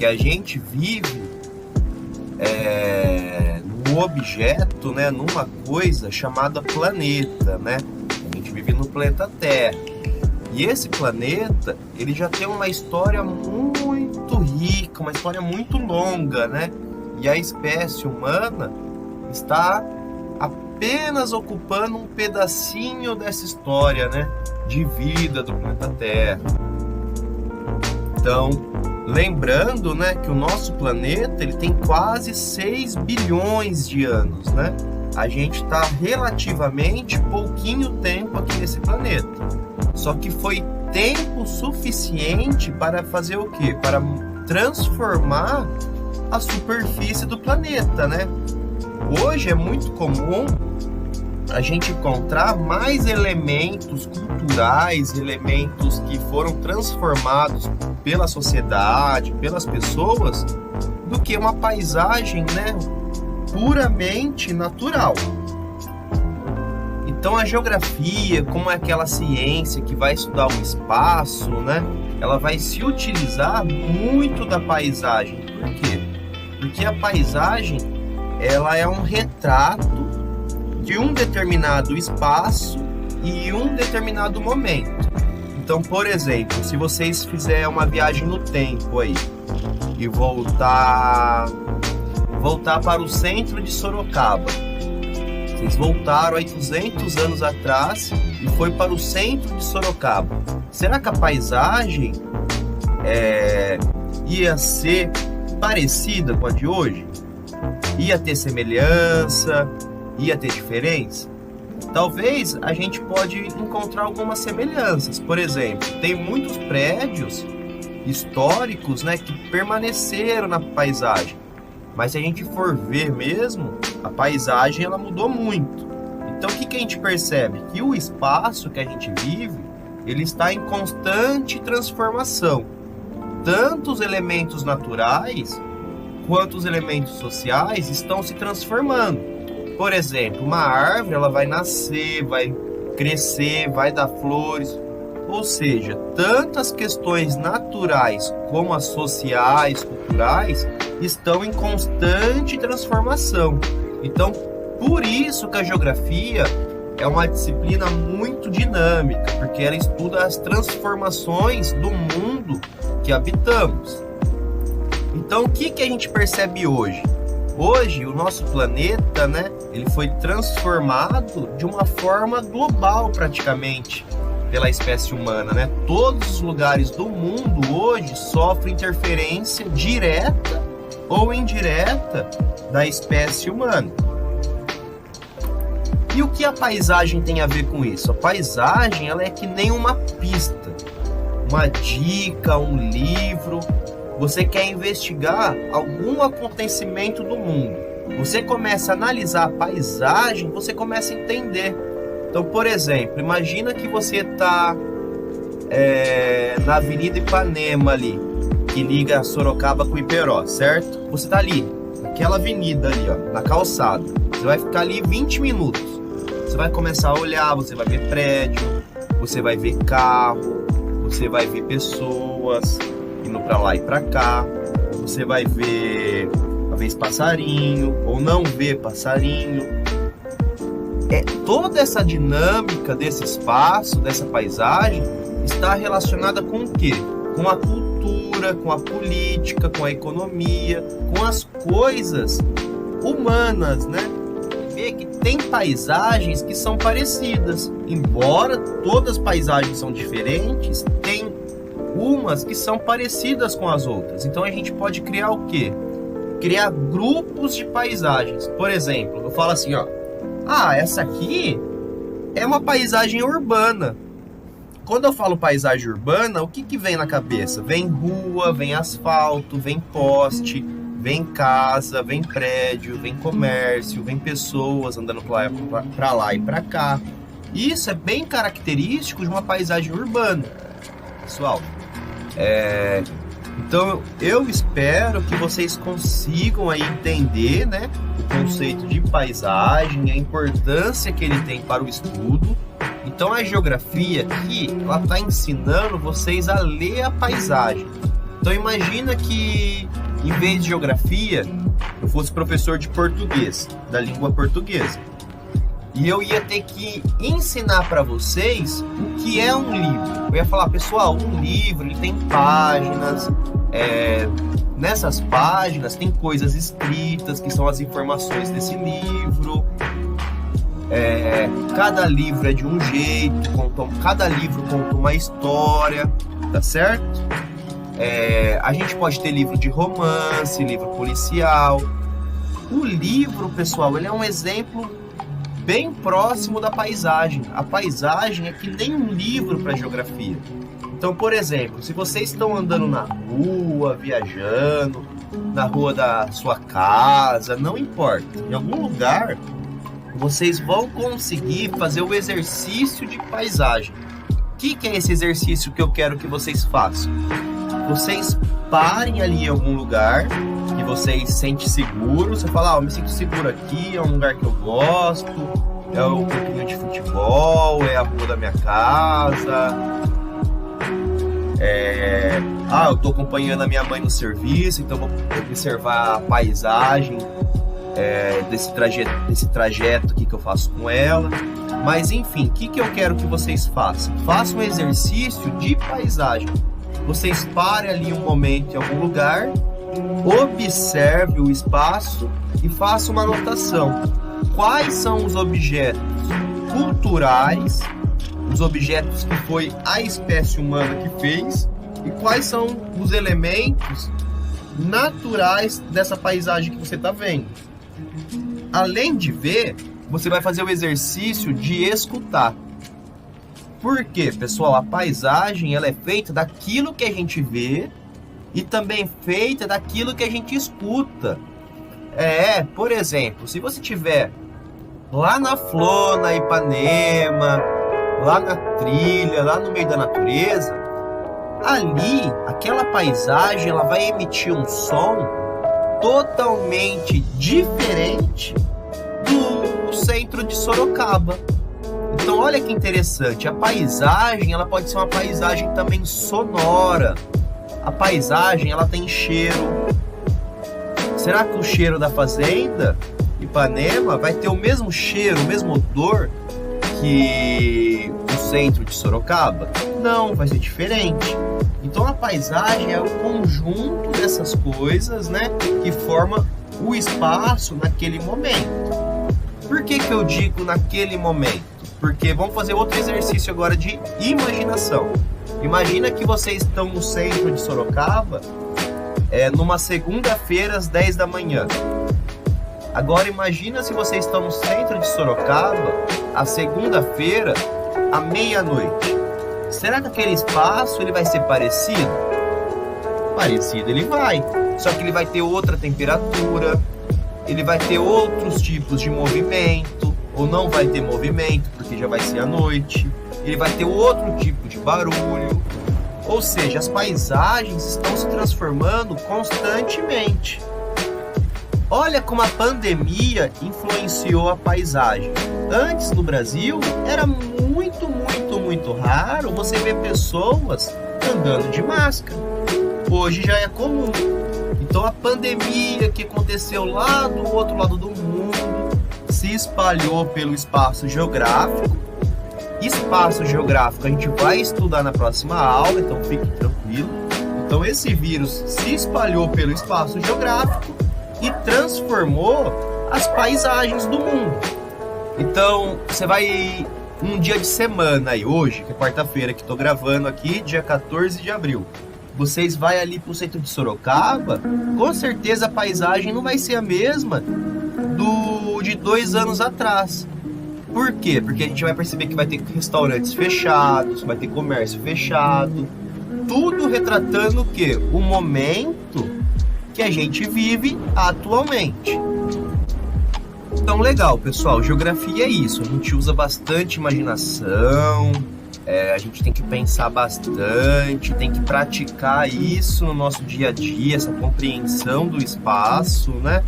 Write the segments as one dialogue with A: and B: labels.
A: que a gente vive num objeto, né, numa coisa chamada planeta, né? A gente vive no planeta Terra. E esse planeta, ele já tem uma história muito rica, uma história muito longa, né? E a espécie humana está apenas ocupando um pedacinho dessa história, né, de vida do planeta Terra. Então, lembrando, né, que o nosso planeta ele tem quase 6 bilhões de anos, né? A gente está relativamente pouquinho tempo aqui nesse planeta. Só que foi tempo suficiente para fazer o quê? Para transformar a superfície do planeta, né? Hoje é muito comum a gente encontrar mais elementos culturais, elementos que foram transformados pela sociedade, pelas pessoas, do que uma paisagem, né, puramente natural. Então a geografia, como é aquela ciência que vai estudar o espaço, né, ela vai se utilizar muito da paisagem. Por quê? Porque a paisagem, ela é um retrato de um determinado espaço e um determinado momento. Então, por exemplo, se vocês fizerem uma viagem no tempo aí e voltar para o centro de Sorocaba, vocês voltaram aí 200 anos atrás e foi para o centro de Sorocaba. Será que a paisagem ia ser parecida com a de hoje? Ia ter semelhança? Ia ter diferença? Talvez a gente pode encontrar algumas semelhanças. Por exemplo, tem muitos prédios históricos, né, que permaneceram na paisagem. Mas se a gente for ver mesmo, a paisagem ela mudou muito. Então o que a gente percebe? Que o espaço que a gente vive, ele está em constante transformação. Tanto os elementos naturais quanto os elementos sociais estão se transformando. Por exemplo, uma árvore ela vai nascer, vai crescer, vai dar flores. Ou seja, tanto as questões naturais como as sociais, culturais, estão em constante transformação. Então, por isso que a geografia é uma disciplina muito dinâmica, porque ela estuda as transformações do mundo que habitamos. Então, o que a gente percebe hoje? Hoje, o nosso planeta, né, ele foi transformado de uma forma global praticamente pela espécie humana, né? Todos os lugares do mundo hoje sofrem interferência direta ou indireta da espécie humana. E o que a paisagem tem a ver com isso? A paisagem ela é que nem uma pista, uma dica, um livro. Você quer investigar algum acontecimento do mundo. Você começa a analisar a paisagem, você começa a entender. Então, por exemplo, imagina que você está na Avenida Ipanema ali, que liga Sorocaba com Iperó, certo? Você está ali, naquela avenida ali, ó, na calçada. Você vai ficar ali 20 minutos. Você vai começar a olhar, você vai ver prédio, você vai ver carro, você vai ver pessoas indo para lá e para cá, você vai ver talvez passarinho ou não ver passarinho. Toda essa dinâmica desse espaço, dessa paisagem, está relacionada com o quê? Com a cultura, com a política, com a economia, com as coisas humanas, né? Vê que tem paisagens que são parecidas, embora todas as paisagens são diferentes, tem umas que são parecidas com as outras. Então a gente pode criar o quê? Criar grupos de paisagens. Por exemplo, eu falo assim, ó, essa aqui é uma paisagem urbana. Quando eu falo paisagem urbana, o que vem na cabeça? Vem rua, vem asfalto, vem poste, vem casa, vem prédio, vem comércio, vem pessoas andando para lá e para cá. Isso é bem característico de uma paisagem urbana, pessoal. Então eu espero que vocês consigam aí entender, né, o conceito de paisagem, a importância que ele tem para o estudo. Então a geografia aqui, ela está ensinando vocês a ler a paisagem. Então imagina que em vez de geografia, eu fosse professor de português, da língua portuguesa. E eu ia ter que ensinar para vocês o que é um livro. Eu ia falar, pessoal, um livro ele tem páginas, nessas páginas tem coisas escritas, que são as informações desse livro. Cada livro é de um jeito, cada livro conta uma história, tá certo? A gente pode ter livro de romance, livro policial. O livro, pessoal, ele é um exemplo bem próximo da paisagem. A paisagem é que nem um livro para geografia. Então, por exemplo, se vocês estão andando na rua, viajando, na rua da sua casa, não importa, em algum lugar, vocês vão conseguir fazer o exercício de paisagem. O que é esse exercício que eu quero que vocês façam? Vocês parem ali em algum lugar que vocês se sentem seguros. Você fala, eu me sinto seguro aqui, é um lugar que eu gosto, é o campinho de futebol, é a rua da minha casa, eu tô acompanhando a minha mãe no serviço, então vou observar a paisagem desse trajeto aqui que eu faço com ela. Mas enfim, o que eu quero que vocês façam? Façam um exercício de paisagem. Vocês parem ali um momento em algum lugar, observe o espaço e faça uma anotação. Quais são os objetos culturais, os objetos que foi a espécie humana que fez, e quais são os elementos naturais dessa paisagem que você está vendo. Além de ver, você vai fazer o exercício de escutar. Por quê, pessoal? A paisagem ela é feita daquilo que a gente vê e também feita daquilo que a gente escuta. Por exemplo, se você estiver lá na flor, na Ipanema, lá na trilha, lá no meio da natureza, ali, aquela paisagem ela vai emitir um som totalmente diferente do centro de Sorocaba. Então olha que interessante, a paisagem ela pode ser uma paisagem também sonora. A paisagem ela tem cheiro. Será que o cheiro da fazenda Ipanema vai ter o mesmo cheiro, o mesmo odor que o centro de Sorocaba? Não, vai ser diferente. Então a paisagem é o conjunto dessas coisas, né, que forma o espaço naquele momento. Por que eu digo naquele momento? Porque vamos fazer outro exercício agora de imaginação. Imagina que vocês estão no centro de Sorocaba, numa segunda-feira às 10 da manhã. Agora imagina se vocês estão no centro de Sorocaba, a segunda-feira, à meia-noite. Será que aquele espaço ele vai ser parecido? Parecido ele vai, só que ele vai ter outra temperatura, ele vai ter outros tipos de movimento, ou não vai ter movimento, porque já vai ser à noite, ele vai ter outro tipo de barulho, ou seja, as paisagens estão se transformando constantemente. Olha como a pandemia influenciou a paisagem. Antes no Brasil era muito raro você ver pessoas andando de máscara. Hoje já é comum. Então a pandemia que aconteceu lá do outro lado do mundo se espalhou pelo espaço geográfico. Espaço geográfico a gente vai estudar na próxima aula, então fique tranquilo. Então esse vírus se espalhou pelo espaço geográfico e transformou as paisagens do mundo. Então você vai um dia de semana aí, hoje, que é quarta-feira que estou gravando aqui, dia 14 de abril. Vocês vai ali pro centro de Sorocaba, com certeza a paisagem não vai ser a mesma de 2 anos atrás. Por quê? Porque a gente vai perceber que vai ter restaurantes fechados, vai ter comércio fechado, tudo retratando o quê? O momento que a gente vive atualmente. Então legal, pessoal, geografia é isso, a gente usa bastante imaginação, a gente tem que pensar bastante, tem que praticar isso no nosso dia a dia, essa compreensão do espaço, né?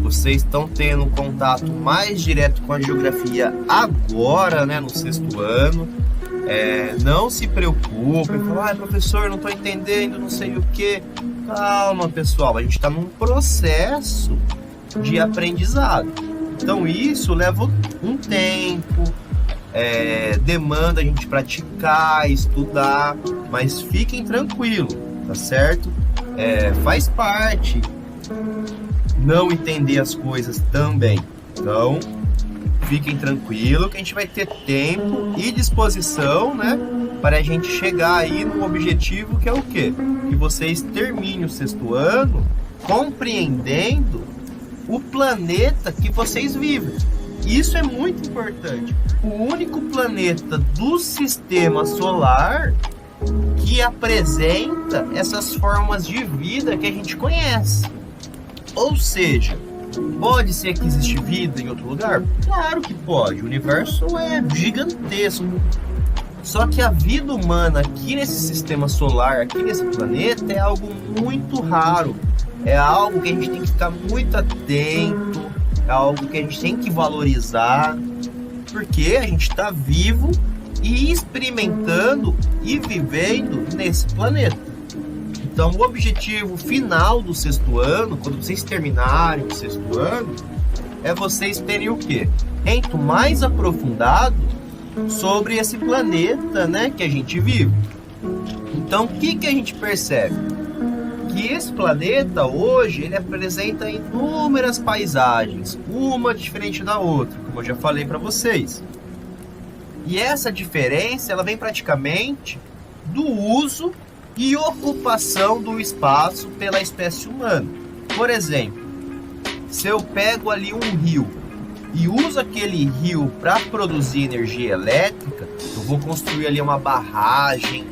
A: Vocês estão tendo um contato mais direto com a geografia agora, né, no 6º ano. Não se preocupe, fala, professor, não estou entendendo, não sei o que. Calma, pessoal, a gente está num processo de aprendizado. Então isso leva um tempo, demanda a gente praticar, estudar, mas fiquem tranquilos, tá certo? Faz parte não entender as coisas também. Então, fiquem tranquilos que a gente vai ter tempo e disposição, né, para a gente chegar aí no objetivo que é o quê? Que vocês terminem o 6º ano compreendendo o planeta que vocês vivem. Isso é muito importante. O único planeta do sistema solar que apresenta essas formas de vida que a gente conhece. Ou seja, pode ser que existe vida em outro lugar? Claro que pode. O universo é gigantesco. Só que a vida humana aqui nesse sistema solar, aqui nesse planeta, é algo muito raro. É algo que a gente tem que ficar muito atento. É algo que a gente tem que valorizar. Porque a gente está vivo e experimentando e vivendo nesse planeta. Então, o objetivo final do 6º ano, quando vocês terminarem o 6º ano, é vocês terem o quê? Entro mais aprofundado sobre esse planeta, né, que a gente vive. Então, o que a gente percebe? Que esse planeta, hoje, ele apresenta inúmeras paisagens, uma diferente da outra, como eu já falei para vocês. E essa diferença, ela vem praticamente do uso e ocupação do espaço pela espécie humana. Por exemplo, se eu pego ali um rio e uso aquele rio para produzir energia elétrica, eu vou construir ali uma barragem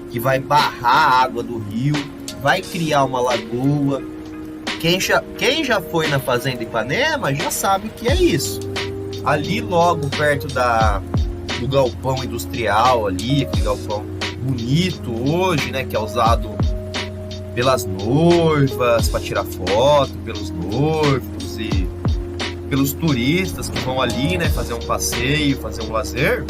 A: que vai barrar a água do rio, vai criar uma lagoa. Quem já foi na Fazenda Ipanema já sabe que é isso. Ali logo perto do galpão industrial ali, aquele galpão bonito hoje, né, que é usado pelas noivas para tirar foto, pelos noivos e pelos turistas que vão ali, né, fazer um passeio, fazer um lazer.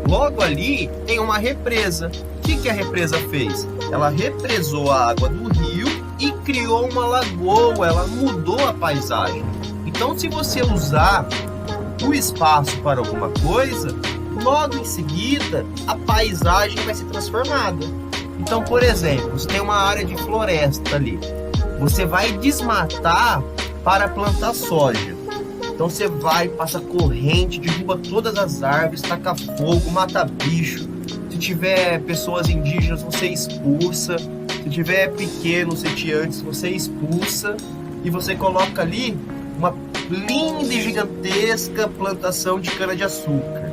A: Logo ali tem uma represa. O que a represa fez? Ela represou a água do rio e criou uma lagoa, ela mudou a paisagem. Então, se você usar o espaço para alguma coisa, logo em seguida a paisagem vai ser transformada. Então, por exemplo, você tem uma área de floresta ali, você vai desmatar para plantar soja. Então você vai, passa corrente, derruba todas as árvores, taca fogo, mata bicho. Se tiver pessoas indígenas, você expulsa. Se tiver pequenos sitiantes, você expulsa. E você coloca ali uma linda e gigantesca plantação de cana-de-açúcar.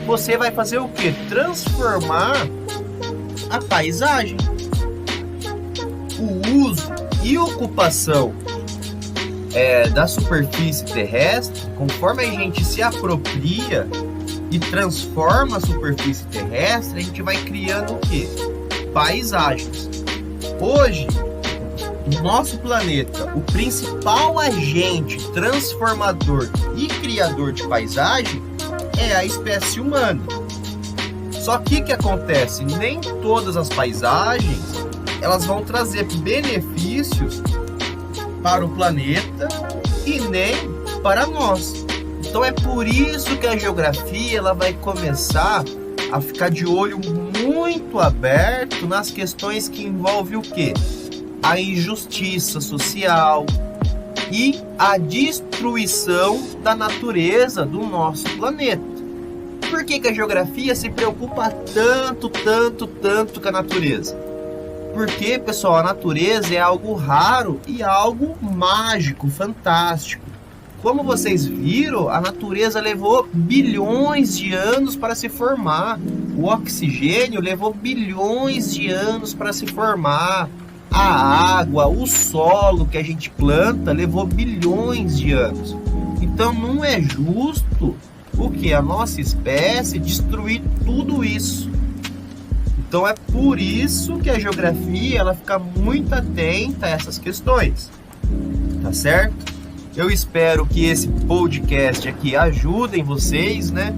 A: Você vai fazer o quê? Transformar a paisagem. O uso e ocupação da superfície terrestre, conforme a gente se apropria e transforma a superfície terrestre, a gente vai criando o quê? Paisagens. Hoje, no nosso planeta, o principal agente transformador e criador de paisagem é a espécie humana. Só que o que acontece? Nem todas as paisagens elas vão trazer benefícios para o planeta e nem para nós. Então é por isso que a geografia ela vai começar a ficar de olho muito aberto nas questões que envolvem o quê? A injustiça social e a destruição da natureza do nosso planeta. Por que a geografia se preocupa tanto com a natureza? Porque, pessoal, a natureza é algo raro e algo mágico, fantástico. Como vocês viram, a natureza levou bilhões de anos para se formar. O oxigênio levou bilhões de anos para se formar. A água, o solo que a gente planta levou bilhões de anos. Então não é justo o que a nossa espécie destruir tudo isso. Então é por isso que a geografia ela fica muito atenta a essas questões, tá certo? Eu espero que esse podcast aqui ajudem vocês, né,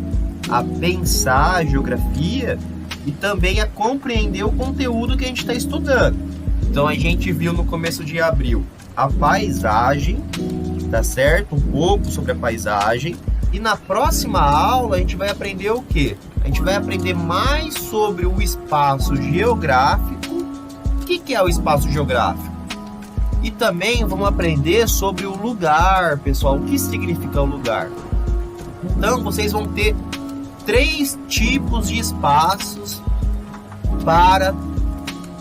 A: a pensar a geografia e também a compreender o conteúdo que a gente está estudando. Então a gente viu no começo de abril a paisagem, tá certo? Um pouco sobre a paisagem. E na próxima aula a gente vai aprender o quê? A gente vai aprender mais sobre o espaço geográfico. O que é o espaço geográfico? E também vamos aprender sobre o lugar, pessoal. O que significa o lugar? Então vocês vão ter 3 tipos de espaços para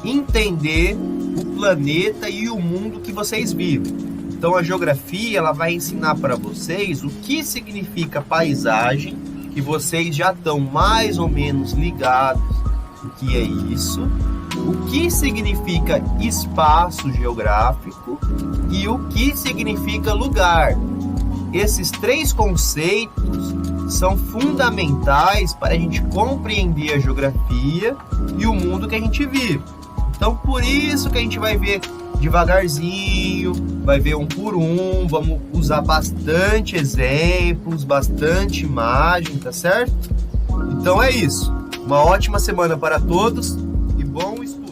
A: entender o planeta e o mundo que vocês vivem. Então a geografia ela vai ensinar para vocês o que significa paisagem, que vocês já estão mais ou menos ligados o que é isso, o que significa espaço geográfico e o que significa lugar. Esses 3 conceitos são fundamentais para a gente compreender a geografia e o mundo que a gente vive. Então, por isso que a gente vai ver devagarzinho, vai ver um por um, vamos usar bastante exemplos, bastante imagem, tá certo? Então é isso. Uma ótima semana para todos e bom estudo.